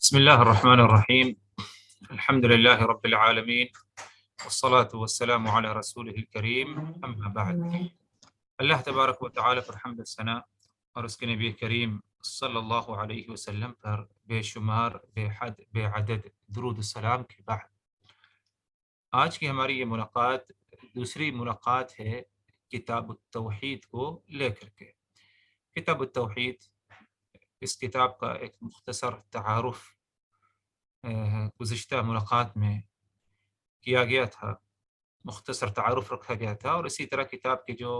بسم الله الرحمن الرحيم. الحمد لله رب العالمين، والصلاة والسلام على رسوله الكريم، أما بعد. اللہ تبارک و تعالی پر حمد و ثنا اور اس کے نبی کریم صلی اللہ علیہ وسلم پر بے شمار بے حد بے عدد درود السلام کے بعد آج کی ہماری یہ ملاقات دوسری ملاقات ہے کتاب التوحید کو لے کر کے۔ کتاب التوحید، اس کتاب کا ایک مختصر تعارف گزشتہ ملاقات میں کیا گیا تھا، مختصر تعارف رکھا گیا تھا، اور اسی طرح کتاب کے جو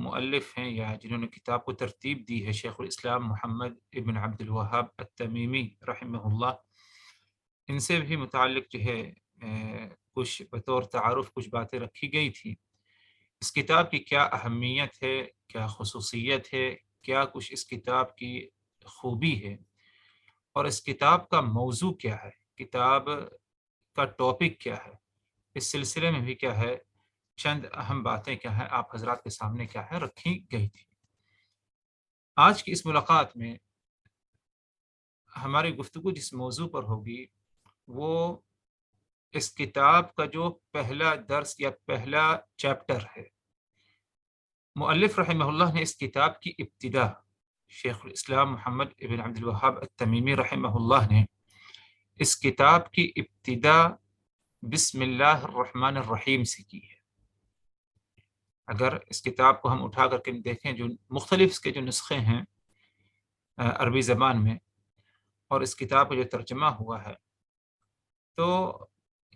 مؤلف ہیں یا جنہوں نے کتاب کو ترتیب دی ہے، شیخ الاسلام محمد ابن عبد الوہاب التمیمی رحمہ اللہ، ان سے بھی متعلق جو ہے کچھ بطور تعارف کچھ باتیں رکھی گئی تھی۔ اس کتاب کی کیا اہمیت ہے، کیا خصوصیت ہے، کیا کچھ اس کتاب کی خوبی ہے، اور اس کتاب کا موضوع کیا ہے، کتاب کا ٹاپک کیا ہے، اس سلسلے میں بھی کیا ہے، چند اہم باتیں کیا ہیں آپ حضرات کے سامنے کیا ہے رکھی گئی تھی۔ آج کی اس ملاقات میں ہماری گفتگو جس موضوع پر ہوگی وہ اس کتاب کا جو پہلا درس یا پہلا چیپٹر ہے۔ مؤلف رحمہ اللہ نے اس کتاب کی ابتدا، شیخ الاسلام محمد ابن عبد الوہاب التمیمی رحمہ اللہ نے اس کتاب کی ابتدا بسم اللہ الرحمن الرحیم سے کی ہے۔ اگر اس کتاب کو ہم اٹھا کر کے دیکھیں، جو مختلف اس کے جو نسخے ہیں عربی زبان میں، اور اس کتاب کا جو ترجمہ ہوا ہے، تو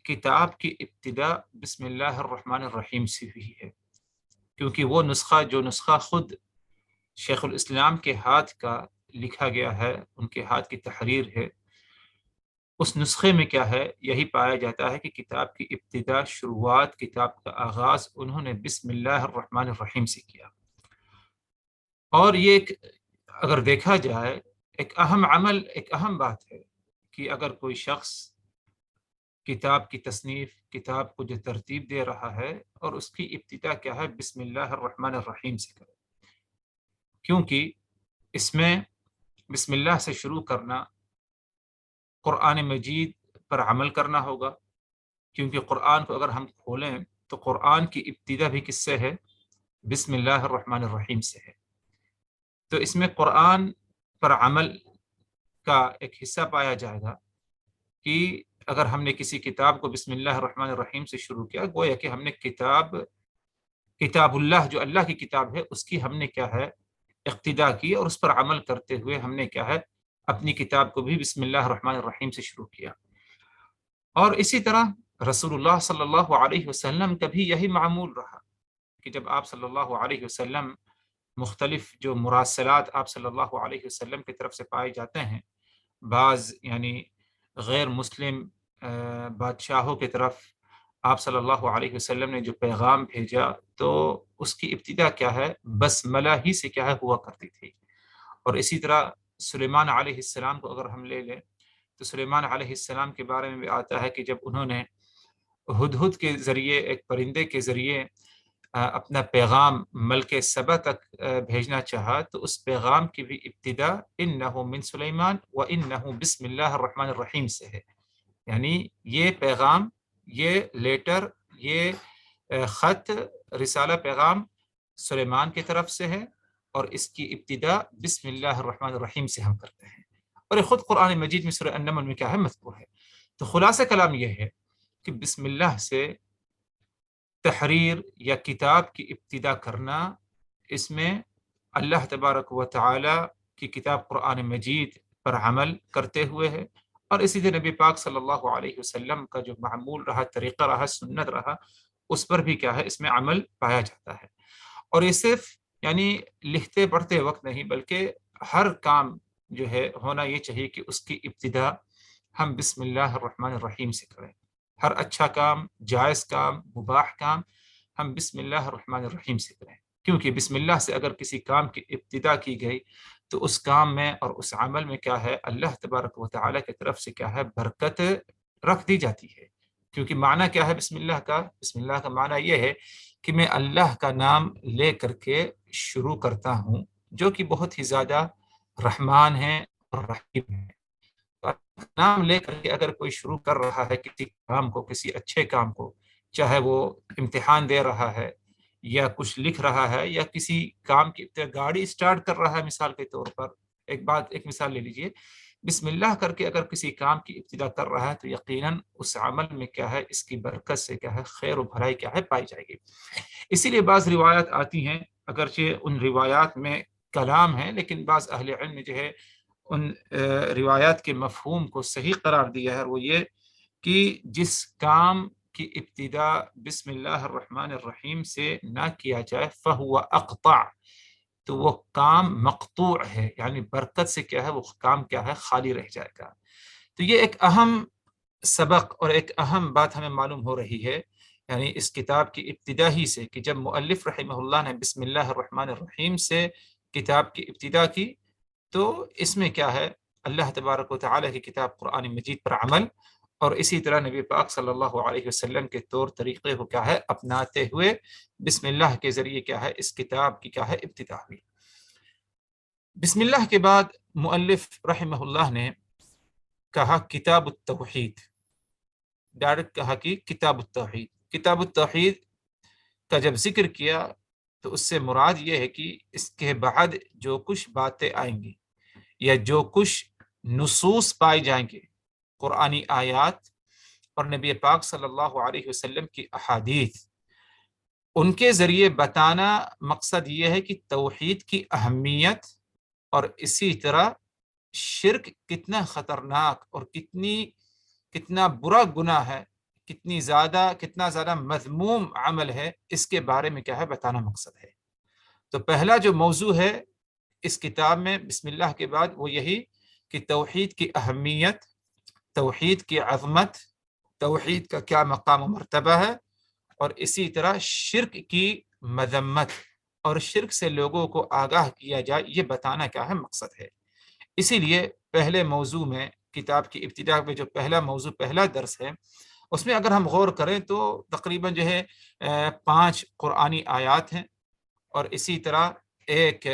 کتاب کی ابتدا بسم اللہ الرحمن الرحیم سے ہوئی ہے، کیونکہ وہ نسخہ خود شیخ الاسلام کے ہاتھ کا لکھا گیا ہے، ان کے ہاتھ کی تحریر ہے، اس نسخے میں کیا ہے یہی پایا جاتا ہے کہ کتاب کی ابتدا، شروعات، کتاب کا آغاز انہوں نے بسم اللہ الرحمن الرحیم سے کیا۔ اور یہ اگر دیکھا جائے ایک اہم عمل، ایک اہم بات ہے کہ اگر کوئی شخص کتاب کی تصنیف، کتاب کو جو ترتیب دے رہا ہے، اور اس کی ابتدا کیا ہے بسم اللہ الرحمن الرحیم سے کرے، کیونکہ اس میں بسم اللہ سے شروع کرنا قرآن مجید پر عمل کرنا ہوگا، کیونکہ قرآن کو اگر ہم کھولیں تو قرآن کی ابتدا بھی کس سے ہے؟ بسم اللہ الرحمن الرحیم سے ہے۔ تو اس میں قرآن پر عمل کا ایک حصہ پایا جائے گا کہ اگر ہم نے کسی کتاب کو بسم اللہ الرحمن الرحیم سے شروع کیا، گویا کہ ہم نے کتاب اللہ، جو اللہ کی کتاب ہے، اس کی ہم نے کیا ہے اقتدا کی، اور اس پر عمل کرتے ہوئے ہم نے کیا ہے اپنی کتاب کو بھی بسم اللہ الرحمن الرحیم سے شروع کیا۔ اور اسی طرح رسول اللہ صلی اللہ علیہ وسلم کا بھی یہی معمول رہا کہ جب آپ صلی اللہ علیہ وسلم مختلف جو مراسلات آپ صلی اللہ علیہ وسلم کی طرف سے پائے جاتے ہیں، بعض یعنی غیر مسلم بادشاہوں کی طرف آپ صلی اللہ علیہ وسلم نے جو پیغام بھیجا، تو اس کی ابتدا کیا ہے بسملہ ہی سے کیا ہے ہوا کرتی تھی۔ اور اسی طرح سلیمان علیہ السلام کو اگر ہم لے لیں تو سلیمان علیہ السلام کے بارے میں بھی آتا ہے کہ جب انہوں نے ہدہد کے ذریعے، ایک پرندے کے ذریعے اپنا پیغام ملک سبا تک بھیجنا چاہا، تو اس پیغام کی بھی ابتدا انہ من سلیمان و انہ بسم اللہ الرحمن الرحیم سے ہے، یعنی یہ پیغام، یہ لیٹر، یہ خط، رسالہ، پیغام سلیمان کی طرف سے ہے، اور اس کی ابتدا بسم اللہ الرحمن الرحیم سے ہم کرتے ہیں، اور یہ خود قرآن مجید میں سورہ النمل میں کیا ہے مذکور ہے۔ تو خلاصہ کلام یہ ہے کہ بسم اللہ سے تحریر یا کتاب کی ابتدا کرنا، اس میں اللہ تبارک و تعالی کی کتاب قرآن مجید پر عمل کرتے ہوئے ہے، اور اسی طرح نبی پاک صلی اللہ علیہ وسلم کا جو معمول رہا، طریقہ رہا، سنت رہا، اس پر بھی کیا ہے اس میں عمل پایا جاتا ہے۔ اور یہ صرف یعنی لکھتے پڑھتے وقت نہیں، بلکہ ہر کام جو ہے ہونا یہ چاہیے کہ اس کی ابتدا ہم بسم اللہ الرحمن الرحیم سے کریں۔ ہر اچھا کام، جائز کام، مباح کام ہم بسم اللہ الرحمن الرحیم سے کریں، کیونکہ بسم اللہ سے اگر کسی کام کی ابتدا کی گئی تو اس کام میں اور اس عمل میں کیا ہے اللہ تبارک و تعالیٰ کی طرف سے کیا ہے برکت رکھ دی جاتی ہے۔ کیونکہ معنی کیا ہے بسم اللہ کا؟ بسم اللہ کا معنی یہ ہے کہ میں اللہ کا نام لے کر کے شروع کرتا ہوں، جو کہ بہت ہی زیادہ رحمان ہے اور رحیم ہے۔ نام لے کر کے اگر کوئی شروع کر رہا ہے کسی کام کو، کسی اچھے کام کو، چاہے وہ امتحان دے رہا ہے یا کچھ لکھ رہا ہے یا کسی کام کی گاڑی اسٹارٹ کر رہا ہے، مثال کے طور پر ایک مثال لے لیجئے، بسم اللہ کر کے اگر کسی کام کی ابتدا کر رہا ہے تو یقیناً اس عمل میں کیا ہے، اس کی برکت سے کیا ہے، خیر و بھلائی کیا ہے، پائی جائے گی۔ اسی لیے بعض روایات آتی ہیں، اگرچہ ان روایات میں کلام ہے، لیکن بعض اہل علم جو ہے ان روایات کے مفہوم کو صحیح قرار دیا ہے، اور وہ یہ کہ جس کام کی ابتدا بسم اللہ الرحمن الرحیم سے نہ کیا جائے فہو اقطع، تو وہ کام مقطوع ہے، یعنی برکت سے کیا ہے، وہ کام کیا ہے، خالی رہ جائے گا۔ تو یہ ایک اہم سبق اور ایک اہم بات ہمیں معلوم ہو رہی ہے، یعنی اس کتاب کی ابتدا ہی سے، کہ جب مؤلف رحمہ اللہ نے بسم اللہ الرحمن الرحیم سے کتاب کی ابتدا کی، تو اس میں کیا ہے، اللہ تبارک و تعالیٰ کی کتاب قرآن مجید پر عمل، اور اسی طرح نبی پاک صلی اللہ علیہ وسلم کے طور طریقے کو کیا ہے، اپناتے ہوئے بسم اللہ کے ذریعے کیا ہے، اس کتاب کی کیا ہے، ابتدا ہوئی۔ بسم اللہ کے بعد مؤلف رحمہ اللہ نے کہا کتاب التوحید، ڈائریکٹ کہا کہ کتاب التوحید۔ کتاب التوحید کا جب ذکر کیا تو اس سے مراد یہ ہے کہ اس کے بعد جو کچھ باتیں آئیں گی یا جو کچھ نصوص پائے جائیں گے، قرآنی آیات اور نبی پاک صلی اللہ علیہ وسلم کی احادیث، ان کے ذریعے بتانا مقصد یہ ہے کہ توحید کی اہمیت اور اسی طرح شرک کتنا خطرناک اور کتنا برا گناہ ہے، کتنا زیادہ مذموم عمل ہے، اس کے بارے میں کیا ہے، بتانا مقصد ہے۔ تو پہلا جو موضوع ہے اس کتاب میں بسم اللہ کے بعد وہ یہی کہ توحید کی اہمیت، توحید کی عظمت، توحید کا کیا مقام و مرتبہ ہے، اور اسی طرح شرک کی مذمت اور شرک سے لوگوں کو آگاہ کیا جائے، یہ بتانا کیا ہے، مقصد ہے۔ اسی لیے پہلے موضوع میں، کتاب کی ابتدا میں جو پہلا موضوع، پہلا درس ہے، اس میں اگر ہم غور کریں تو تقریباً جو ہے 5 قرآنی آیات ہیں، اور اسی طرح ایک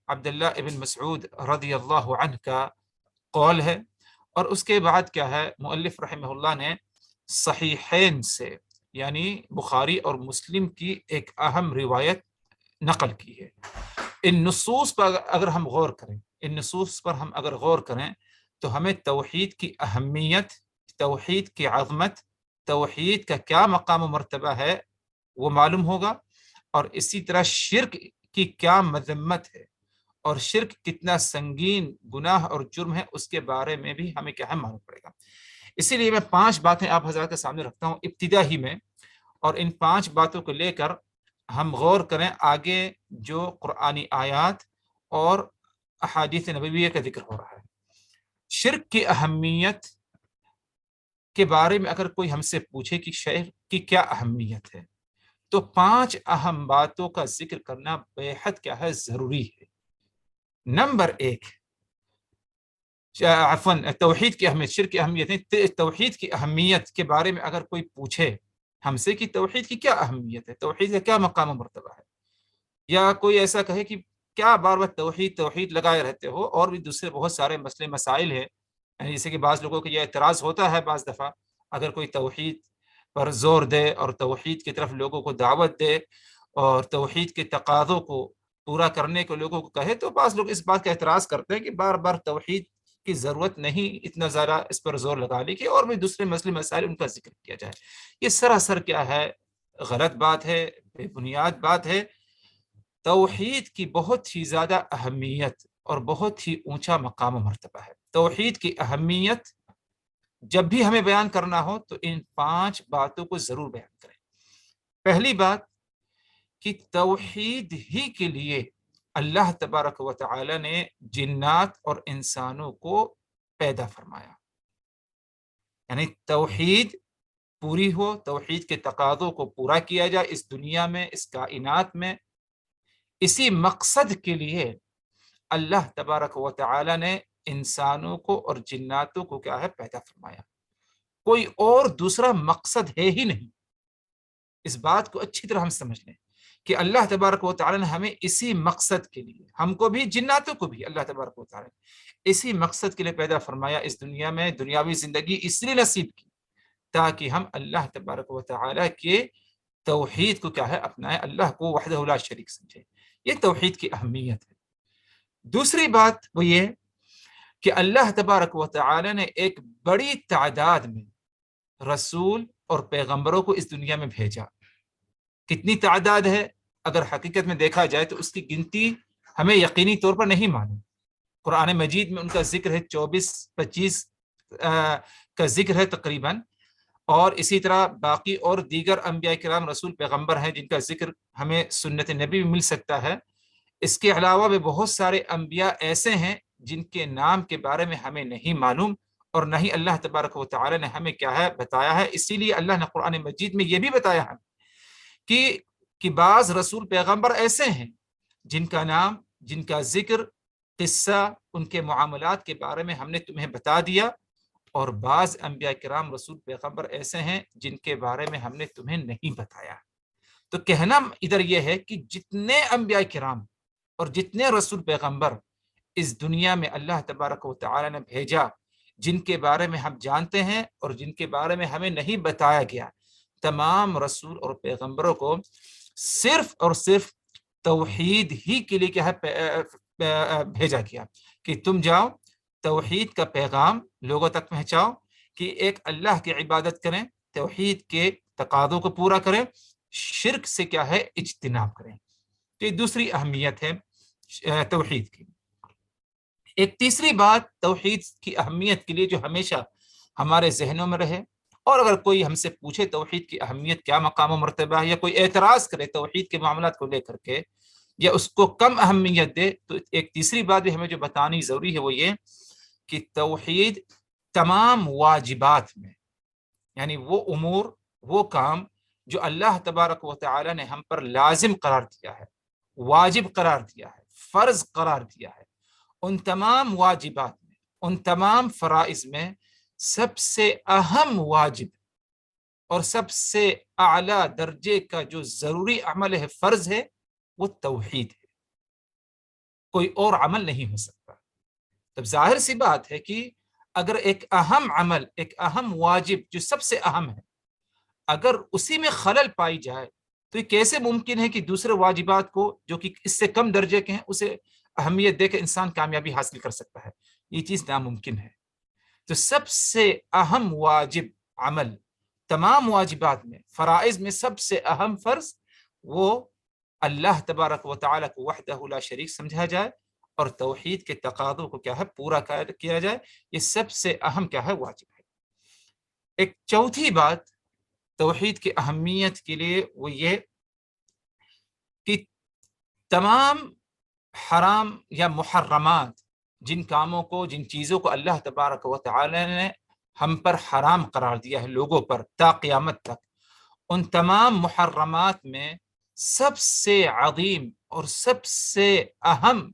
عبداللہ ابن مسعود رضی اللہ عنہ کا قول ہے، اور اس کے بعد کیا ہے، مؤلف رحمہ اللہ نے صحیحین سے، یعنی بخاری اور مسلم کی ایک اہم روایت نقل کی ہے۔ ان نصوص پر اگر ہم غور کریں، تو ہمیں توحید کی اہمیت، توحید کی عظمت، توحید کا کیا مقام و مرتبہ ہے وہ معلوم ہوگا، اور اسی طرح شرک کی کیا مذمت ہے اور شرک کتنا سنگین گناہ اور جرم ہے، اس کے بارے میں بھی ہمیں کیا ہے، معلوم پڑے گا۔ اسی لیے میں 5 باتیں آپ حضرات کے سامنے رکھتا ہوں ابتدا ہی میں، اور ان 5 باتوں کو لے کر ہم غور کریں آگے جو قرآنی آیات اور احادیث نبویہ کا ذکر ہو رہا ہے۔ شرک کی اہمیت کے بارے میں اگر کوئی ہم سے پوچھے کہ شرک کی کیا اہمیت ہے، تو 5 اہم باتوں کا ذکر کرنا بے حد کیا ہے، ضروری ہے۔ نمبر 1، توحید کی اہمیت، شرک کی اہمیت نہیں، توحید کی اہمیت کے بارے میں اگر کوئی پوچھے ہم سے کہ توحید کی کیا اہمیت ہے، توحید کا کیا مقام و مرتبہ ہے، یا کوئی ایسا کہے کہ کیا بار بار توحید لگائے رہتے ہو، اور بھی دوسرے بہت سارے مسئلے مسائل ہیں، جیسے کہ بعض لوگوں کو یہ اعتراض ہوتا ہے بعض دفعہ اگر کوئی توحید پر زور دے اور توحید کی طرف لوگوں کو دعوت دے اور توحید کے تقاضوں کو پورا کرنے کو لوگوں کو کہے، تو بعض لوگ اس بات کا اعتراض کرتے ہیں کہ بار بار توحید کی ضرورت نہیں، اتنا زیادہ اس پر زور لگا لی کہ اور بھی دوسرے مسئلے مسائل ان کا ذکر کیا جائے۔ یہ سراسر کیا ہے، غلط بات ہے، بے بنیاد بات ہے۔ توحید کی بہت ہی زیادہ اہمیت اور بہت ہی اونچا مقام و مرتبہ ہے۔ توحید کی اہمیت جب بھی ہمیں بیان کرنا ہو تو ان 5 باتوں کو ضرور بیان کریں۔ پہلی بات کہ توحید ہی کے لیے اللہ تبارک و تعالی نے جنات اور انسانوں کو پیدا فرمایا، یعنی توحید پوری ہو، توحید کے تقاضوں کو پورا کیا جائے اس دنیا میں، اس کائنات میں، اسی مقصد کے لیے اللہ تبارک و تعالی نے انسانوں کو اور جناتوں کو کیا ہے، پیدا فرمایا۔ کوئی اور دوسرا مقصد ہے ہی نہیں۔ اس بات کو اچھی طرح ہم سمجھ لیں کہ اللہ تبارک و تعالی نے ہمیں اسی مقصد کے لیے، ہم کو بھی جناتوں کو بھی اللہ تبارک و تعالی نے اسی مقصد کے لیے پیدا فرمایا، اس دنیا میں دنیاوی زندگی اس لیے نصیب کی تاکہ ہم اللہ تبارک و تعالی کے توحید کو کیا ہے اپنائیں، اللہ کو وحدہ لا شریک سمجھے. یہ توحید کی اہمیت ہے. دوسری بات وہ یہ کہ اللہ تبارک و تعالی نے ایک بڑی تعداد میں رسول اور پیغمبروں کو اس دنیا میں بھیجا. کتنی تعداد ہے اگر حقیقت میں دیکھا جائے تو اس کی گنتی ہمیں یقینی طور پر نہیں معلوم. قرآن مجید میں ان کا ذکر ہے 24-25 کا ذکر ہے تقریباً، اور اسی طرح باقی اور دیگر انبیاء کرام رسول پیغمبر ہیں جن کا ذکر ہمیں سنت نبی میں مل سکتا ہے. اس کے علاوہ بھی بہت سارے انبیاء ایسے ہیں جن کے نام کے بارے میں ہمیں نہیں معلوم اور نہ ہی اللہ تبارک و تعالی نے ہمیں کیا ہے بتایا ہے. اسی لیے اللہ نے قرآن مجید میں یہ بھی بتایا ہے کہ بعض رسول پیغمبر ایسے ہیں جن کا نام، جن کا ذکر، قصہ، ان کے معاملات کے بارے میں ہم نے تمہیں بتا دیا، اور بعض انبیاء کرام رسول پیغمبر ایسے ہیں جن کے بارے میں ہم نے تمہیں نہیں بتایا. تو کہنا ادھر یہ ہے کہ جتنے انبیاء کرام اور جتنے رسول پیغمبر اس دنیا میں اللہ تبارک و تعالی نے بھیجا، جن کے بارے میں ہم جانتے ہیں اور جن کے بارے میں ہمیں نہیں بتایا گیا، تمام رسول اور پیغمبروں کو صرف اور صرف توحید ہی کے لیے کیا ہے بھیجا گیا کہ تم جاؤ توحید کا پیغام لوگوں تک پہنچاؤ کہ ایک اللہ کی عبادت کریں، توحید کے تقاضوں کو پورا کریں، شرک سے کیا ہے اجتناب کریں. تو یہ دوسری اہمیت ہے توحید کی. ایک تیسری بات توحید کی اہمیت کے لیے جو ہمیشہ ہمارے ذہنوں میں رہے، اور اگر کوئی ہم سے پوچھے توحید کی اہمیت کیا مقام و مرتبہ ہے، یا کوئی اعتراض کرے توحید کے معاملات کو لے کر کے یا اس کو کم اہمیت دے، تو ایک تیسری بات بھی ہمیں جو بتانی ضروری ہے وہ یہ کہ توحید تمام واجبات میں، یعنی وہ امور، وہ کام جو اللہ تبارک و تعالی نے ہم پر لازم قرار دیا ہے، واجب قرار دیا ہے، فرض قرار دیا ہے، ان تمام واجبات میں، ان تمام فرائض میں سب سے اہم واجب اور سب سے اعلیٰ درجے کا جو ضروری عمل ہے، فرض ہے، وہ توحید ہے. کوئی اور عمل نہیں ہو سکتا. تب ظاہر سی بات ہے کہ اگر ایک اہم عمل، ایک اہم واجب جو سب سے اہم ہے، اگر اسی میں خلل پائی جائے تو یہ کیسے ممکن ہے کہ دوسرے واجبات کو جو کہ اس سے کم درجے کے ہیں اسے اہمیت دے کے انسان کامیابی حاصل کر سکتا ہے؟ یہ چیز ناممکن ہے. تو سب سے اہم واجب عمل تمام واجبات میں، فرائض میں سب سے اہم فرض وہ اللہ تبارک و تعالیٰ کو وحدہ لا شریک سمجھا جائے اور توحید کے تقاضوں کو کیا ہے پورا کیا جائے. یہ سب سے اہم کیا ہے واجب ہے. ایک چوتھی بات توحید کی اہمیت کے لیے وہ یہ کہ تمام حرام یا محرمات، جن کاموں کو، جن چیزوں کو اللہ تبارک و تعالی نے ہم پر حرام قرار دیا ہے لوگوں پر تا قیامت تک، ان تمام محرمات میں سب سے عظیم اور سب سے اہم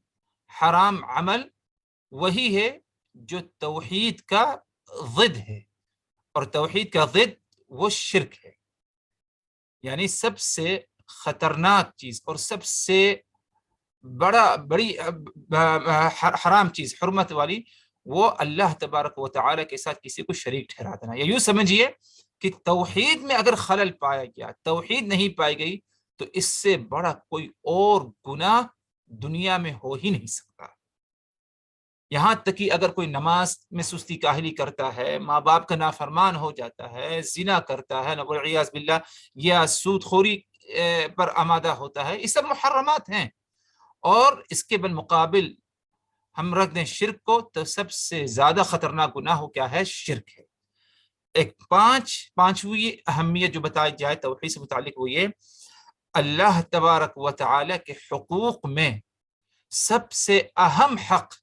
حرام عمل وہی ہے جو توحید کا ضد ہے، اور توحید کا ضد وہ شرک ہے. یعنی سب سے خطرناک چیز اور سب سے بڑی حرام چیز، حرمت والی، وہ اللہ تبارک و تعالی کے ساتھ کسی کو شریک ٹھہرا دینا. یا یوں سمجھیے کہ توحید میں اگر خلل پایا گیا، توحید نہیں پائی گئی، تو اس سے بڑا کوئی اور گناہ دنیا میں ہو ہی نہیں سکتا. یہاں تک کہ اگر کوئی نماز میں سستی کاہلی کرتا ہے، ماں باپ کا نافرمان ہو جاتا ہے، زنا کرتا ہے نعوذ باللہ، یا سود خوری پر آمادہ ہوتا ہے، یہ سب محرمات ہیں. اور اس کے بالمقابل ہم رکھ دیں شرک کو، تو سب سے زیادہ خطرناک گناہ کیا ہے؟ شرک ہے. ایک پانچویں اہمیت جو بتائی جائے توحید سے متعلق وہ یہ اللہ تبارک و تعالی کے حقوق میں سب سے اہم حق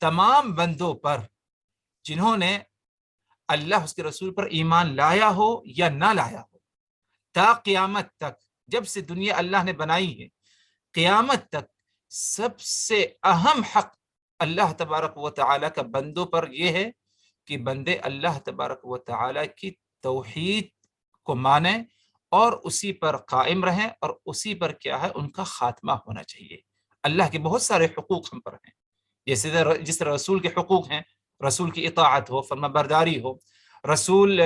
تمام بندوں پر جنہوں نے اللہ اس کے رسول پر ایمان لایا ہو یا نہ لایا ہو، تا قیامت تک، جب سے دنیا اللہ نے بنائی ہے قیامت تک، سب سے اہم حق اللہ تبارک و تعالی کا بندوں پر یہ ہے کہ بندے اللہ تبارک و تعالی کی توحید کو مانیں اور اسی پر قائم رہیں اور اسی پر کیا ہے ان کا خاتمہ ہونا چاہیے۔ اللہ کے بہت سارے حقوق ہم پر ہیں، جیسے جس طرح رسول کے حقوق ہیں، رسول کی اطاعت ہو، فرما برداری ہو، رسول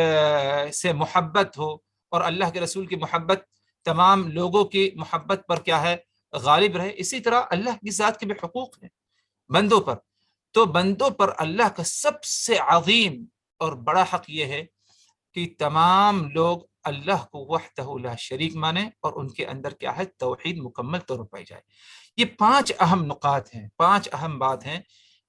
سے محبت ہو، اور اللہ کے رسول کی محبت تمام لوگوں کی محبت پر کیا ہے غالب رہے۔ اسی طرح اللہ کی ذات کے بھی حقوق ہیں بندوں پر، تو بندوں پر اللہ کا سب سے عظیم اور بڑا حق یہ ہے کہ تمام لوگ اللہ کو وحدہ لا شریک مانے اور ان کے اندر کیا ہے توحید مکمل طور پر پائی جائے۔ یہ 5 اہم نقاط ہیں، 5 اہم بات ہیں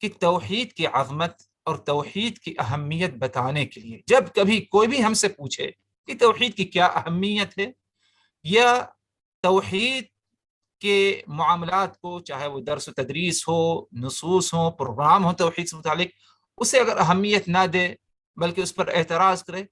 کہ توحید کی عظمت اور توحید کی اہمیت بتانے کے لیے جب کبھی کوئی بھی ہم سے پوچھے کہ توحید کی کیا اہمیت ہے، یا توحید کے معاملات کو، چاہے وہ درس و تدریس ہو، نصوص ہو، پروگرام ہو توحید سے متعلق، اسے اگر اہمیت نہ دے بلکہ اس پر اعتراض کرے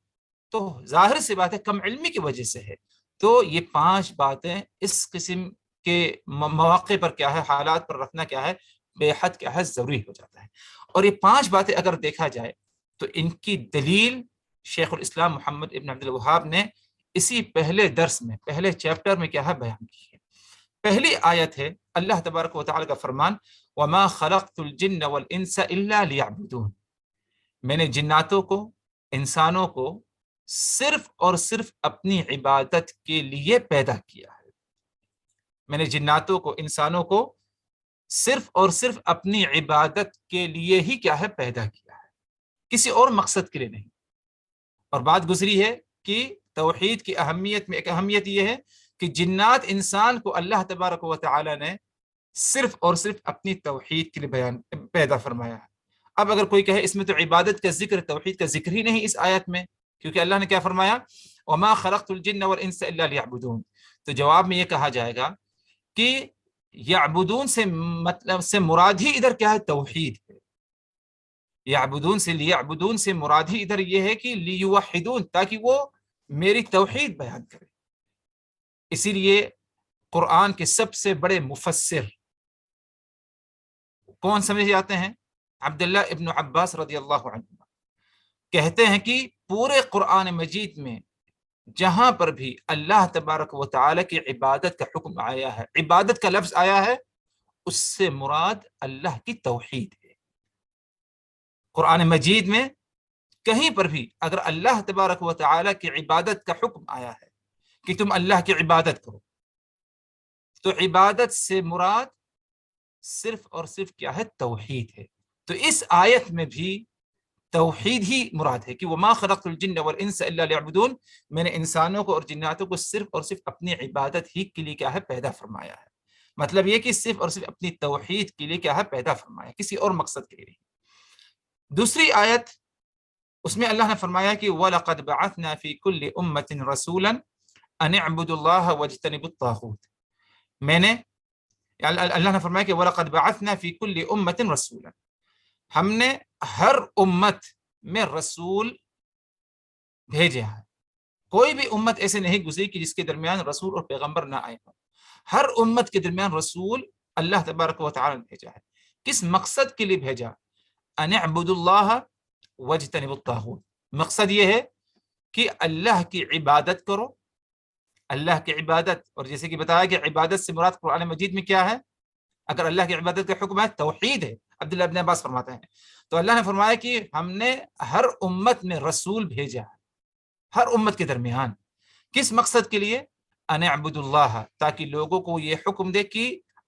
تو ظاہر سی بات ہے کم علمی کی وجہ سے ہے۔ تو یہ 5 باتیں اس قسم کے مواقع پر کیا ہے، حالات پر رکھنا کیا ہے بے حد کیا ہے ضروری ہو جاتا ہے۔ اور یہ 5 باتیں اگر دیکھا جائے تو ان کی دلیل شیخ الاسلام محمد ابن عبد الوہاب نے اسی پہلے درس میں، پہلے چیپٹر میں کیا ہے بیان کی ہے۔ پہلی آیت ہے اللہ تبارک و تعالی کا فرمان، وما خلقت الجن والانس الا ليعبدون، میں نے جناتوں کو، انسانوں کو صرف اور صرف اپنی عبادت کے لیے پیدا کیا ہے۔ میں نے جناتوں کو، انسانوں کو صرف اور صرف اپنی عبادت کے لیے ہی کیا ہے پیدا کیا ہے، کسی اور مقصد کے لیے نہیں۔ اور بات گزری ہے کہ توحید کی اہمیت میں ایک اہمیت یہ ہے کہ جنات انسان کو اللہ تبارک و تعالی نے صرف اور صرف اپنی توحید کے لیے پیدا فرمایا ہے۔ اب اگر کوئی کہے اس میں تو عبادت کا ذکر، توحید کا ذکر ہی نہیں اس آیت میں، کیونکہ اللہ نے کیا فرمایا، وما خلقت الجن والانس الا ليعبدون، تو جواب میں یہ کہا جائے گا کہ یعبدون سے مطلب سے مراد ہی ادھر کیا ہے توحید ہے۔ یعبدون سے مراد ہی ادھر یہ ہے کہ لیوحدون، تاکہ وہ میری توحید بیان کرے۔ اسی لیے قرآن کے سب سے بڑے مفسر کون سمجھے جاتے ہیں؟ عبداللہ ابن عباس رضی اللہ عنہ کہتے ہیں کہ پورے قرآن مجید میں جہاں پر بھی اللہ تبارک و تعالی کی عبادت کا حکم آیا ہے، عبادت کا لفظ آیا ہے، اس سے مراد اللہ کی توحید ہے۔ قرآن مجید میں کہیں پر بھی اگر اللہ تبارک و تعالی کی عبادت کا حکم آیا ہے کہ تم اللہ کی عبادت کرو، تو عبادت سے مراد صرف اور صرف کیا ہے توحید ہے۔ تو اس آیت میں بھی توحید ہی مراد ہے کہ وما خلقت الجن والانس الا ليعبدون، میں نے انسانوں کو اور جناتوں کو صرف اور صرف اپنی عبادت ہی کے لیے کیا ہے پیدا فرمایا ہے۔ مطلب یہ کہ صرف اور صرف اپنی توحید کے لیے کیا ہے پیدا فرمایا، کسی اور مقصد کے لیے نہیں۔ دوسری آیت اس میں اللہ نے فرمایا کہ وَلَقَدْ بَعَثْنَا فِي كُلِّ أُمَّةٍ رَسُولًا أَنِ اعْبُدُوا اللَّهَ وَاجْتَنِبُوا الطَّاغُوتَ، میں نے اللہ نے فرمایا کہ وَلَقَدْ بَعَثْنَا فِي كُلِّ أُمَّةٍ رَسُولًا، ہم نے ہر امت میں رسول بھیجے ہیں۔ کوئی بھی امت ایسے نہیں گزری کہ جس کے درمیان رسول اور پیغمبر نہ آئے ہوں، ہر امت کے درمیان رسول اللہ تبارک و تعالی نے بھیجا ہے۔ کس مقصد کے لیے بھیجا؟ ان اعبدوا اللہ واجتنبوا الطاغوت، مقصد یہ ہے کہ اللہ کی عبادت کرو، اللہ کی عبادت، اور جیسے کہ بتایا کہ عبادت سے مراد قرآن مجید میں کیا ہے، اگر اللہ کی عبادت کا حکم ہے توحید ہے۔ عبداللہ ابن عباس فرماتے ہیں تو اللہ نے فرمایا کہ ہم نے ہر امت میں رسول بھیجا ہے، ہر امت کے درمیان، کس مقصد کے لیے؟ ان اعبدوا اللہ، تاکہ لوگوں کو یہ حکم دے کہ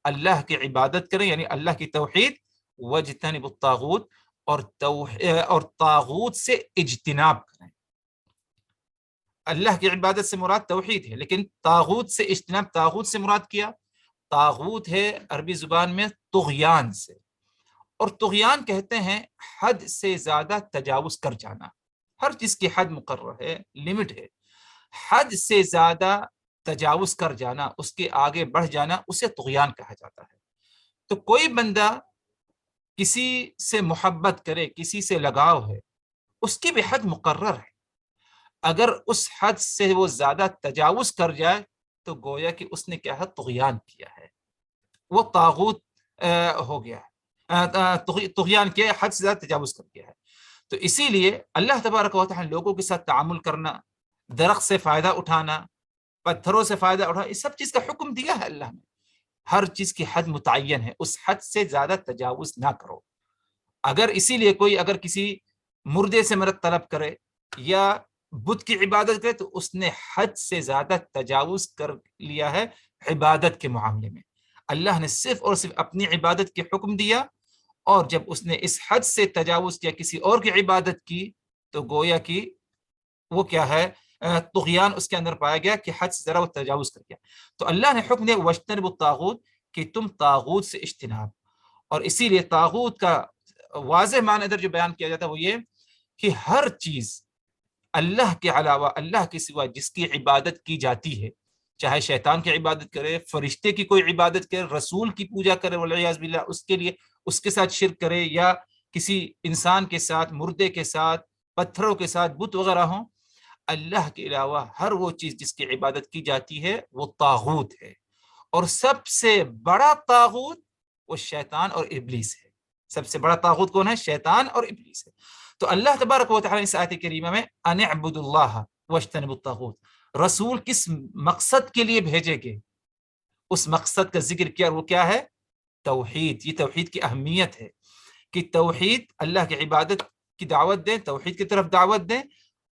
اللہ کی عبادت کریں، یعنی اللہ کی توحید، واجتنبوا الطاغوت، اور طاغوت سے اجتناب کریں۔ اللہ کی عبادت سے مراد توحید ہے، لیکن طاغوت سے اجتناب، طاغوت سے مراد کیا؟ طاغوت ہے عربی زبان میں طغیان سے، اور طغیان کہتے ہیں حد سے زیادہ تجاوز کر جانا۔ ہر چیز کی حد مقرر ہے، لمٹ ہے، حد سے زیادہ تجاوز کر جانا، اس کے آگے بڑھ جانا، اسے طغیان کہا جاتا ہے۔ تو کوئی بندہ کسی سے محبت کرے، کسی سے لگاؤ ہے، اس کی بھی حد مقرر ہے، اگر اس حد سے وہ زیادہ تجاوز کر جائے تو گویا کہ اس نے کیا ہے طغیان کیا ہے، وہ طاغوت ہو گیا ہے، طغیان کیا ہے، حد سے زیادہ تجاوز کر گیا ہے۔ تو اسی لیے اللہ تبارک و تعالی لوگوں کے ساتھ تعامل کرنا، درخت سے فائدہ اٹھانا، پتھروں سے فائدہ اٹھا، اس سب چیز کا حکم دیا ہے اللہ نے. ہر چیز کی حد متعین ہے، اس حد سے زیادہ تجاوز نہ کرو. اگر اسی لیے کوئی اگر کسی مردے سے مدد طلب کرے یا بت کی عبادت کرے تو اس نے حد سے زیادہ تجاوز کر لیا ہے عبادت کے معاملے میں. اللہ نے صرف اور صرف اپنی عبادت کے حکم دیا، اور جب اس نے اس حد سے تجاوز کیا کسی اور کی عبادت کی تو گویا کہ وہ کیا ہے، طغیان اس کے اندر پایا گیا کہ حد سے ذرا وہ تجاوز کر گیا. تو اللہ نے حکم دیا وَاجْتَنِبُوا الطَّاغُوتَ کہ تم طاغوت سے اجتناب. اور اسی لیے طاغوت کا واضح معنی ادھر جو بیان کیا جاتا ہے وہ یہ کہ ہر چیز اللہ کے علاوہ، اللہ کے سوا جس کی عبادت کی جاتی ہے، چاہے شیطان کی عبادت کرے، فرشتے کی کوئی عبادت کرے، رسول کی پوجا کرے والعیاذ باللہ، اس کے لیے اس کے ساتھ شرک کرے، یا کسی انسان کے ساتھ، مردے کے ساتھ، پتھروں کے ساتھ، بت وغیرہ ہوں، اللہ کے علاوہ ہر وہ چیز جس کی عبادت کی جاتی ہے وہ طاغوت ہے. اور سب سے بڑا طاغوت وہ شیطان اور ابلیس ہے. سب سے بڑا طاغوت کون ہے؟ شیطان اور ابلیس ہے. تو اللہ تبارک و تعالی اس آیت کریمہ میں ان اعبدوا اللہ واجتنبوا الطاغوت، رسول کس مقصد کے لیے بھیجے گئے اس مقصد کا ذکر کیا، وہ کیا ہے؟ توحید. یہ توحید کی اہمیت ہے کہ توحید، اللہ کی عبادت کی دعوت دیں، توحید کی طرف دعوت دیں،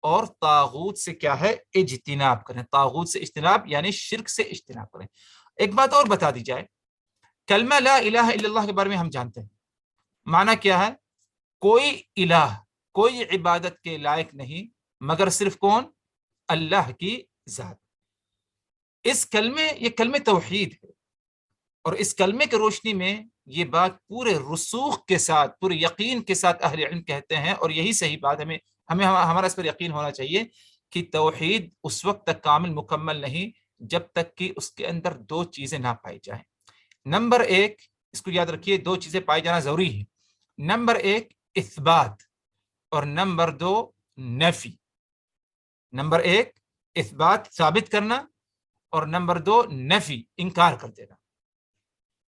اور طاغوت سے کیا ہے؟ اجتناب کریں. طاغوت سے اجتناب یعنی شرک سے اجتناب کریں. ایک بات اور بتا دی جائے، کلمہ لا الہ الا اللہ کے بارے میں ہم جانتے ہیں معنی کیا ہے؟ کوئی الہ، کوئی عبادت کے لائق نہیں مگر صرف کون؟ اللہ کی ذات. اس کلمے، یہ کلمہ توحید ہے، اور اس کلمے کی روشنی میں یہ بات پورے رسوخ کے ساتھ، پورے یقین کے ساتھ اہل علم کہتے ہیں، اور یہی صحیح بات ہمیں ہمارا اس پر یقین ہونا چاہیے کہ توحید اس وقت تک کامل مکمل نہیں جب تک کہ اس کے اندر دو چیزیں نہ پائی جائیں. نمبر ایک، اس کو یاد رکھیے، دو چیزیں پائی جانا ضروری ہے. نمبر ایک اثبات، اور نمبر دو نفی. نمبر ایک اثبات، ثابت کرنا، اور نمبر دو نفی، انکار کر دینا.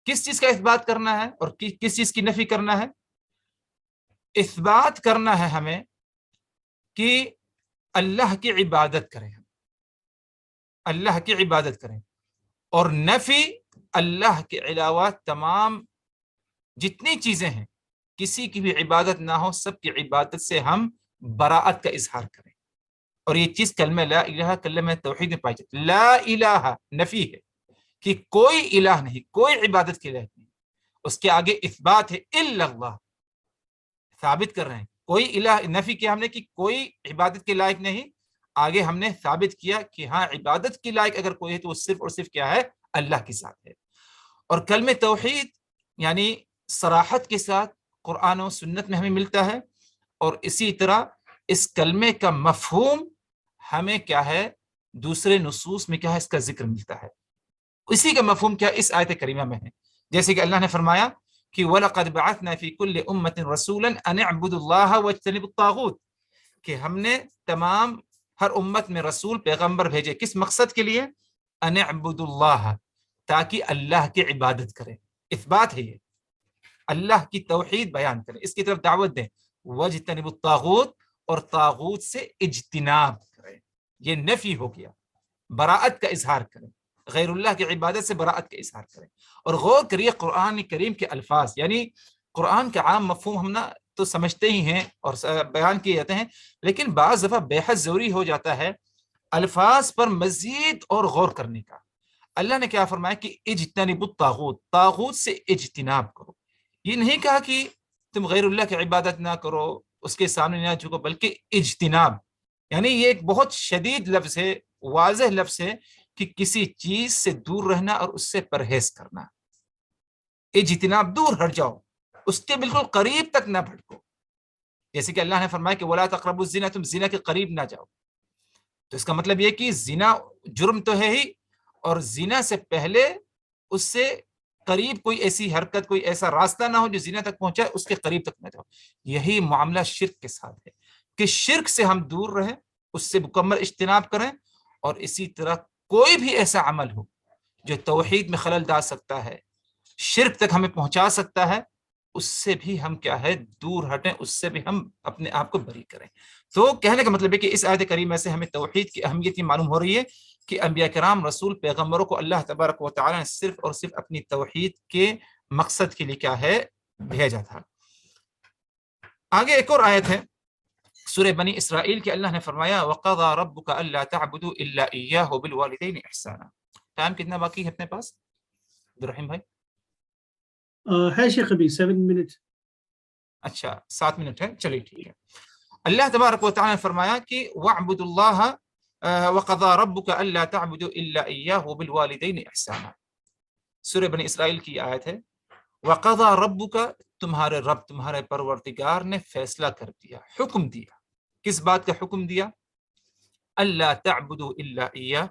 کس چیز کا اثبات کرنا ہے اور کس چیز کی نفی کرنا ہے؟ اثبات کرنا ہے ہمیں کہ اللہ کی عبادت کریں، ہم اللہ کی عبادت کریں، اور نفی اللہ کے علاوہ تمام جتنی چیزیں ہیں کسی کی بھی عبادت نہ ہو، سب کی عبادت سے ہم براءت کا اظہار کریں. اور یہ چیز کلمہ لا الہ، کلمہ توحید میں پائی جاتی ہے. لا الہ نفی ہے کہ کوئی الہ نہیں، کوئی عبادت کے لائق نہیں. اس کے آگے اثبات ہے الا اللہ، ثابت کر رہے ہیں کوئی الہ. نفی کیا ہم نے کہ کوئی عبادت کے لائق نہیں، آگے ہم نے ثابت کیا کہ ہاں عبادت کے لائق اگر کوئی ہے تو وہ صرف اور صرف کیا ہے؟ اللہ کی ذات ہے. اور کلمہ توحید یعنی صراحت کے ساتھ قرآن و سنت میں ہمیں ملتا ہے، اور اسی طرح اس کلمے کا مفہوم ہمیں کیا ہے؟ دوسرے نصوص میں کیا ہے؟ اس کا ذکر ملتا ہے. اسی کا مفہوم کیا اس آیت کریمہ میں ہے، جیسے کہ اللہ نے فرمایا کہ وَلَقَدْ بَعَثْنَا فِي كُلِّ أُمَّةٍ رَسُولًا أَنِ اعْبُدُوا اللَّهَ وَاجْتَنِبُوا الطَّاغُوتَ، کہ ہم نے تمام ہر امت میں رسول، پیغمبر بھیجے. کس مقصد کے لیے؟ أَنِ اعْبُدُوا اللَّهَ، تاکہ اللہ کی عبادت کریں. اثبات ہے، یہ اللہ کی توحید بیان کریں، اس کی طرف دعوت دیں. وَاجْتَنِبُوا الطَّاغُوتَ، اور طاغوت سے اجتناب کریں. یہ نفی ہو گیا، براءت کا اظہار کریں، غیر اللہ کی عبادت سے براءت کا اظہار کریں. اور غور کریے قرآن کریم کے الفاظ، یعنی قرآن کا عام مفہوم ہم نہ تو سمجھتے ہی ہیں اور بیان کیے جاتے ہیں، لیکن بعض دفعہ بے حد ضروری ہو جاتا ہے الفاظ پر مزید اور غور کرنے کا. اللہ نے کیا فرمایا کہ اجتنبوا الطاغوت، طاغوت سے اجتناب کرو. یہ نہیں کہا کہ تم غیر اللہ کی عبادت نہ کرو، اس کے سامنے نہ جھکو، بلکہ اجتناب یعنی یہ ایک بہت شدید لفظ ہے، واضح لفظ ہے کہ کسی چیز سے دور رہنا اور اس سے پرہیز کرنا. اجتناب، دور ہٹ جاؤ، اس کے بالکل قریب تک نہ بھٹکو. جیسے کہ اللہ نے فرمایا کہ وَلَا تَقْرَبُوا الزِّنَا، تم زنا کے قریب نہ جاؤ. تو اس کا مطلب یہ کہ زنا جرم تو ہے ہی، اور زنا سے پہلے اس سے قریب کوئی ایسی حرکت، کوئی ایسا راستہ نہ ہو جو زنا تک پہنچائے، اس کے قریب تک نہ جاؤ. یہی معاملہ شرک کے ساتھ ہے کہ شرک سے ہم دور رہیں، اس سے مکمل اجتناب کریں. اور اسی طرح کوئی بھی ایسا عمل ہو جو توحید میں خلل ڈال سکتا ہے، شرک تک ہمیں پہنچا سکتا ہے، اس سے بھی ہم کیا ہے دور ہٹیں، اس سے بھی ہم اپنے آپ کو بری کریں۔ تو کہنے کا مطلب ہے کہ اس آیت کریمہ سے ہمیں توحید کی اہمیت یہ معلوم ہو رہی ہے کہ انبیاء کرام، رسول، پیغمبروں کو اللہ تبارک و تعالیٰ نے صرف اور صرف اپنی توحید کے مقصد کے لیے کیا ہے بھیجا تھا۔ آگے ایک اور آیت ہے سورہ بنی اسرائیل کے، اللہ نے فرمایا وَقَضَى رَبُّكَ أَلَّا تَعْبُدُوا إِلَّا إِيَّاهُ بِالْوَالِدَيْنِ إِحْسَانًا۔ ٹائم کتنا باقی ہے اپنے پاس عبدالرحیم بھائی؟ ہے شیخ ابھی 7 منٹ۔ اچھا 7 منٹ ہے، چلیے ٹھیک ہے۔ اللہ تبارک و تعالیٰ نے فرمایا کہ وَاعْبُدُوا اللَّهَ وَقَضَى رَبُّكَ أَلَّا تَعْبُدُوا إِلَّا إِيَّاهُ بِالْوَالِدَيْنِ إِحْسَانًا۔ سورہ بنی اسرائیل کی آیت ہے وَقَضَى رَبُّكَ، تمہارے رب، تمہارے پروردگار نے فیصلہ کر دیا، حکم دیا۔ کس بات کا حکم دیا؟ اللہ تعبدوا الا ایاہ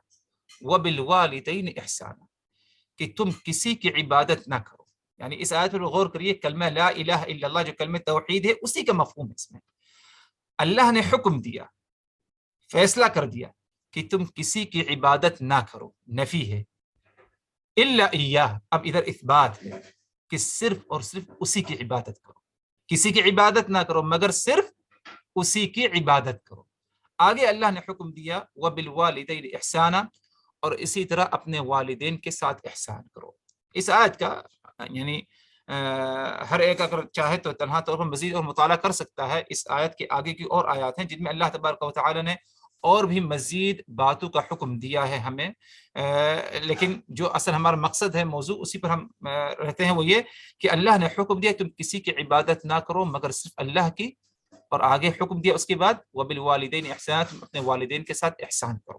وبالوالدین احسانا، کہ تم کسی کی عبادت نہ کرو۔ یعنی اس آیت پر غور کریے، کلمہ لا الہ الا اللہ جو کلمہ توحید ہے اسی کا مفہوم ہے اس میں۔ اللہ نے حکم دیا، فیصلہ کر دیا کہ تم کسی کی عبادت نہ کرو، نفی ہے، الا ایاہ، اب ادھر اثبات ہے کہ صرف اور صرف اسی کی عبادت کرو، کسی کی عبادت نہ کرو مگر صرف اسی کی عبادت کرو۔ آگے اللہ نے حکم دیا وبالوالدین احسانا، اور اسی طرح اپنے والدین کے ساتھ احسان کرو۔ اس آیت کا یعنی ہر ایک اگر چاہے تو تنہا طور پر مزید اور مطالعہ کر سکتا ہے۔ اس آیت کے آگے کی اور آیات ہیں جن میں اللہ تبارک و تعالی نے اور بھی مزید باتوں کا حکم دیا ہے ہمیں، لیکن جو اصل ہمارا مقصد ہے، موضوع اسی پر ہم رہتے ہیں، وہ یہ کہ اللہ نے حکم دیا تم کسی کی عبادت نہ کرو مگر صرف اللہ کی، اور آگے حکم دیا اس کے بعد وبالوالدین احسان، تم اپنے والدین کے ساتھ احسان کرو۔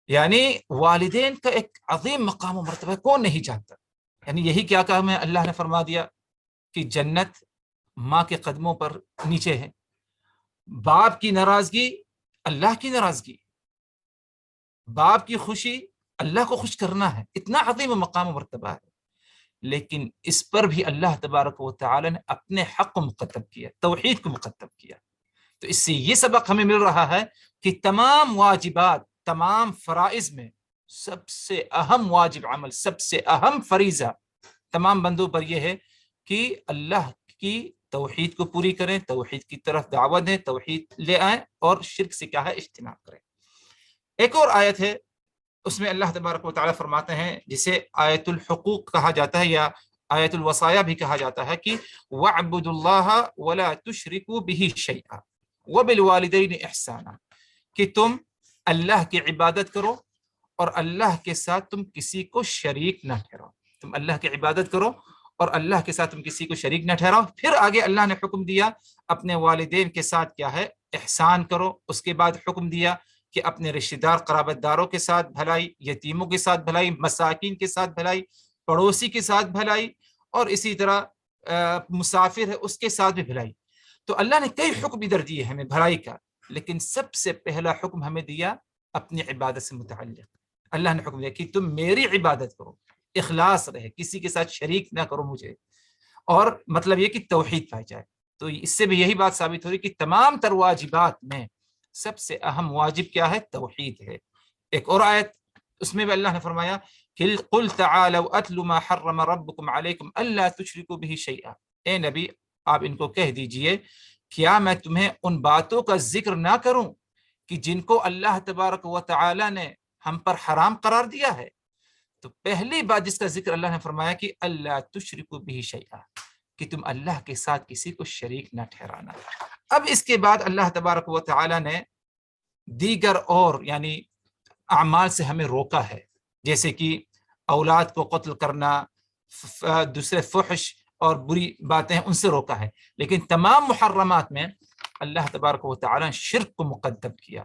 یعنی والدین کا ایک عظیم مقام و مرتبہ کون نہیں جانتا۔ یعنی یہی کیا کہا ہمیں اللہ نے فرما دیا کہ جنت ماں کے قدموں پر نیچے ہے، باپ کی ناراضگی اللہ کی ناراضگی، باپ کی خوشی اللہ کو خوش کرنا ہے، اتنا عظیم مقام و مرتبہ ہے۔ لیکن اس پر بھی اللہ تبارک و تعالی نے اپنے حق کو مقدم کیا، توحید کو مقدم کیا۔ تو اس سے یہ سبق ہمیں مل رہا ہے کہ تمام واجبات، تمام فرائض میں سب سے اہم واجب عمل، سب سے اہم فریضہ تمام بندوں پر یہ ہے کہ اللہ کی توحید کو پوری کریں، توحید کی طرف دعوت دیں، توحید لے آئیں اور شرک سے کیا ہے اجتناب کریں۔ ایک اور آیت ہے اس میں اللہ تبارک و تعالیٰ فرماتے ہیں جسے آیت الحقوق کہا جاتا ہے یا آیت الوصایا بھی کہا جاتا ہے کہ وَاعْبُدُوا اللَّهَ وَلَا تُشْرِكُوا بِهِ شَيْئًا وَبِالْوَالِدَيْنِ احسانا، کہ تم اللہ کی عبادت کرو اور اللہ کے ساتھ تم کسی کو شریک نہ ٹھہراؤ۔ تم اللہ کی عبادت کرو اور اللہ کے ساتھ تم کسی کو شریک نہ ٹھہراؤ۔ پھر آگے اللہ نے حکم دیا اپنے والدین کے ساتھ کیا ہے احسان کرو۔ اس کے بعد حکم دیا کہ اپنے رشتہ دار قرابت داروں کے ساتھ بھلائی، یتیموں کے ساتھ بھلائی، مساکین کے ساتھ بھلائی، پڑوسی کے ساتھ بھلائی، اور اسی طرح مسافر ہے اس کے ساتھ بھی بھلائی۔ تو اللہ نے کئی حکم ادھر دیے ہمیں بھلائی کا، لیکن سب سے پہلا حکم ہمیں دیا اپنی عبادت سے متعلق۔ اللہ نے حکم دیا کہ تم میری عبادت کرو، اخلاص رہے، کسی کے ساتھ شریک نہ کرو مجھے، اور مطلب یہ کہ توحید پائی جائے۔ تو اس سے بھی یہی بات ثابت ہو رہی کہ تمام تر واجبات میں سب سے اہم واجب کیا ہے؟ توحید ہے۔ ایک اور آیت اس میں بھی اللہ نے فرمایا قل تعالوا اتل ما حرم ربکم علیکم الا تشرکوا به شیئا، اے نبی آپ ان کو کہہ دیجئے کیا میں تمہیں ان باتوں کا ذکر نہ کروں کہ جن کو اللہ تبارک و تعالی نے ہم پر حرام قرار دیا ہے؟ تو پہلی بات جس کا ذکر اللہ نے فرمایا کہ اللہ تشرکوا به شیئا، کہ تم اللہ کے ساتھ کسی کو شریک نہ ٹھہرانا۔ اب اس کے بعد اللہ تبارک و تعالی نے دیگر اور یعنی اعمال سے ہمیں روکا ہے، جیسے کہ اولاد کو قتل کرنا، دوسرے فحش اور بری باتیں ان سے روکا ہے، لیکن تمام محرمات میں اللہ تبارک و تعالی نے شرک کو مقدم کیا۔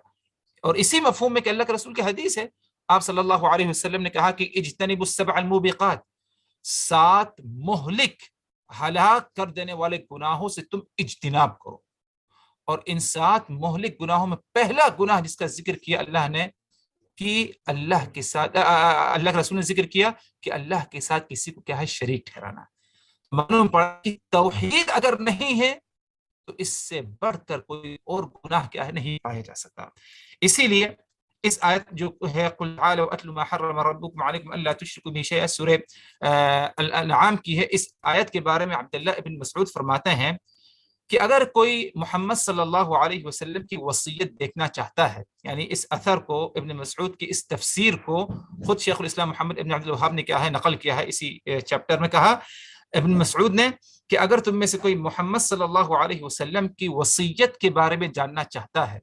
اور اسی مفہوم میں کہ اللہ کے رسول کی حدیث ہے، آپ صلی اللہ علیہ وسلم نے کہا کہ اجتنبوا السبع الموبقات، 7 مہلک ہلاک کر دینے والے گناہوں سے تم اجتناب کرو۔ اور ان 7 مہلک گناہوں میں پہلا گناہ جس کا ذکر کیا اللہ نے کہ اللہ کے ساتھ، اللہ کے رسول نے ذکر کیا کہ اللہ کے ساتھ کسی کو کیا ہے شریک ٹھہرانا۔ معلوم پڑا کہ توحید اگر نہیں ہے تو اس سے بڑھ کر کوئی اور گناہ کیا ہے نہیں پایا جا سکتا۔ اسی لیے اس آیت جو ہے قل تعالوا اتل ما حرم ربکم علیکم الا تشرکوا به شیئا، سورہ الانعام کی ہے. اس آیت کے بارے میں عبداللہ ابن مسعود فرماتے ہیں کہ اگر کوئی محمد صلی اللہ علیہ وسلم کی وصیت دیکھنا چاہتا ہے، یعنی اس اثر کو، ابن مسعود کی اس تفسیر کو خود شیخ الاسلام محمد ابن عبد الوہاب نے کیا ہے نقل کیا ہے اسی چیپٹر میں. کہا ابن مسعود نے کہ اگر تم میں سے کوئی محمد صلی اللہ علیہ وسلم کی وصیت کے بارے میں جاننا چاہتا ہے،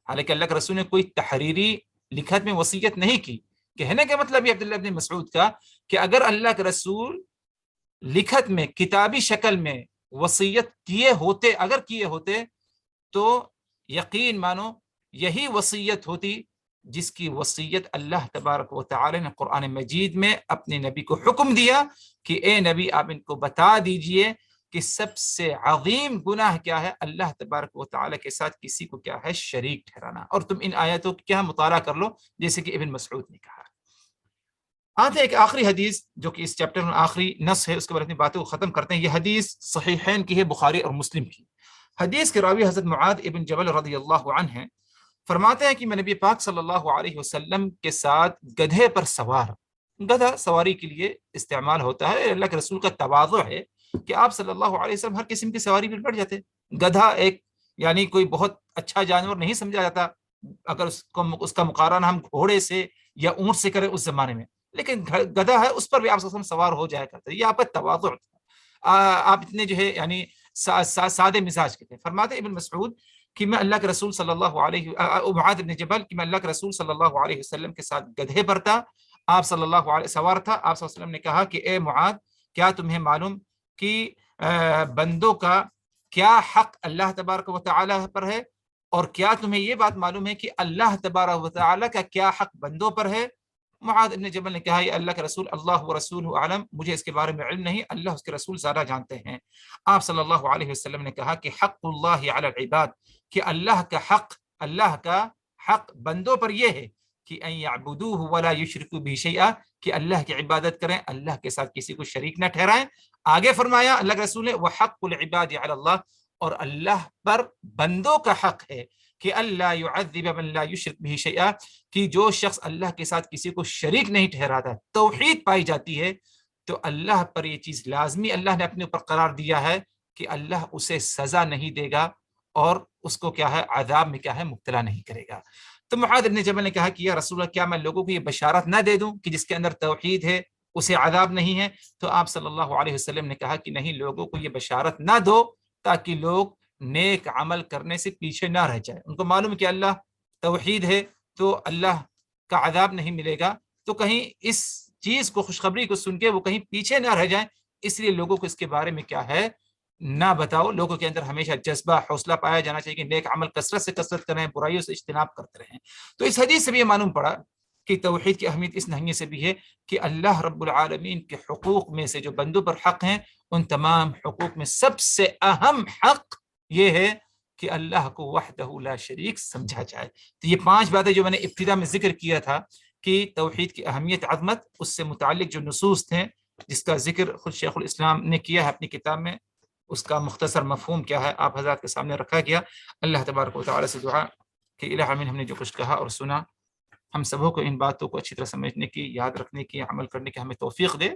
حالانکہ اللہ کے رسول نے کوئی تحریری لکھت میں وصیت نہیں کی، کہنے کا مطلب یہ عبداللہ ابن مسعود کا کہ اگر اللہ کے رسول لکھت میں کتابی شکل میں وصیت کیے ہوتے تو یقین مانو یہی وصیت ہوتی جس کی وصیت اللہ تبارک و تعالی نے قرآن مجید میں اپنے نبی کو حکم دیا کہ اے نبی آپ ان کو بتا دیجئے کہ سب سے عظیم گناہ کیا ہے، اللہ تبارک و تعالی کے ساتھ کسی کو کیا ہے شریک ٹھہرانا. اور تم ان آیاتوں کی کیا مطالعہ کر لو جیسے کہ ابن مسعود نے کہا. آتے ایک آخری حدیث جو کہ اس چیپٹر میں آخری نص ہے، اس کے بعد اپنی باتوں کو ختم کرتے ہیں. یہ حدیث صحیحین کی ہے، بخاری اور مسلم کی. حدیث کے راوی حضرت معاذ ابن جبل رضی اللہ عنہ ہیں. فرماتے ہیں کہ میں نبی پاک صلی اللہ علیہ وسلم کے ساتھ گدھے پر سوار. گدھا سواری کے لیے استعمال ہوتا ہے. اللہ کے رسول کا تواضع ہے کہ آپ صلی اللہ علیہ وسلم ہر قسم کی سواری پر بیٹھ جاتے. گدھا ایک یعنی کوئی بہت اچھا جانور نہیں سمجھا جاتا اگر اس کا مقارنہ ہم گھوڑے سے یا اونٹ سے کریں اس زمانے میں، لیکن گدھا ہے اس پر بھی آپ صلی اللہ علیہ وسلم سوار ہو جایا کرتے. یہ آپ کا تواضع تھا، آپ اتنے جو ہے یعنی سادے مزاج کے تھے. فرماتے ابن مسعود کہ میں اللہ کے رسول صلی اللہ علیہ معاذ بن جبل کہ میں اللہ کے رسول صلی اللہ علیہ وسلم کے ساتھ گدھے پر تھا، آپ صلی اللہ علیہ سوار تھا. آپ صلی اللہ علیہ وسلم نے کہا کہ اے معاذ، کیا تمہیں معلوم کہ بندوں کا کیا حق اللہ تبارک و تعالی پر ہے، اور کیا تمہیں یہ بات معلوم ہے کہ اللہ تبارک و تعالی کا کیا حق بندوں پر ہے؟ معاذ ابن جبل نے کہا، یہ اللہ کے رسول اللہ و رسول عالم، مجھے اس کے بارے میں علم نہیں، اللہ اس کے رسول زیادہ جانتے ہیں. آپ صلی اللہ علیہ وسلم نے کہا کہ حق اللہ علی العباد، کہ اللہ کا حق بندوں پر یہ ہے کہ ان یعبدوہ ولا یشرکوا بہ شیئا، کہ اللہ کی عبادت کریں، اللہ کے ساتھ کسی کو شریک نہ ٹھہرائیں. آگے فرمایا اللہ کے رسول نے وحق العباد علی اللہ، اور اللہ پر بندوں کا حق ہے کہ اللہ یعذب من لا یشرک بہ شیئا، کہ جو شخص اللہ کے ساتھ کسی کو شریک نہیں ٹھہراتا، توحید پائی جاتی ہے، تو اللہ پر یہ چیز لازمی اللہ نے اپنے اوپر قرار دیا ہے کہ اللہ اسے سزا نہیں دے گا اور اس کو کیا ہے عذاب میں کیا ہے مبتلا نہیں کرے گا. تو معاذ بن جبل نے کہا کہ یا رسول اللہ، کیا میں لوگوں کو یہ بشارت نہ دے دوں کہ جس کے اندر توحید ہے اسے عذاب نہیں ہے؟ تو آپ صلی اللہ علیہ وسلم نے کہا کہ نہیں، لوگوں کو یہ بشارت نہ دو تاکہ لوگ نیک عمل کرنے سے پیچھے نہ رہ جائے. ان کو معلوم کہ اللہ توحید ہے تو اللہ کا عذاب نہیں ملے گا، تو کہیں اس چیز کو، خوشخبری کو سن کے وہ کہیں پیچھے نہ رہ جائیں، اس لیے لوگوں کو اس کے بارے میں کیا ہے نہ بتاؤ. لوگوں کے اندر ہمیشہ جذبہ، حوصلہ پایا جانا چاہیے کہ نیک عمل کثرت سے کثرت کریں، برائیوں سے اجتناب کرتے رہیں. تو اس حدیث سے بھی یہ معلوم پڑا کہ توحید کی اہمیت اس نہیے سے بھی ہے کہ اللہ رب العالمین کے حقوق میں سے جو بندوں پر حق ہیں، ان تمام حقوق میں سب سے اہم حق یہ ہے کہ اللہ کو وحدہ لا شریک سمجھا جائے. تو یہ 5 باتیں جو میں نے ابتدا میں ذکر کیا تھا کہ توحید کی اہمیت، عظمت، اس سے متعلق جو نصوص تھے جس کا ذکر خود شیخ الاسلام نے کیا ہے اپنی کتاب میں، اس کا مختصر مفہوم کیا ہے آپ حضرات کے سامنے رکھا گیا. اللہ تبارک و تعالی سے دعا کہ الہ آمین، ہم نے جو کچھ کہا اور سنا، ہم سبوں کو ان باتوں کو اچھی طرح سمجھنے کی، یاد رکھنے کی، عمل کرنے کی ہمیں توفیق دے،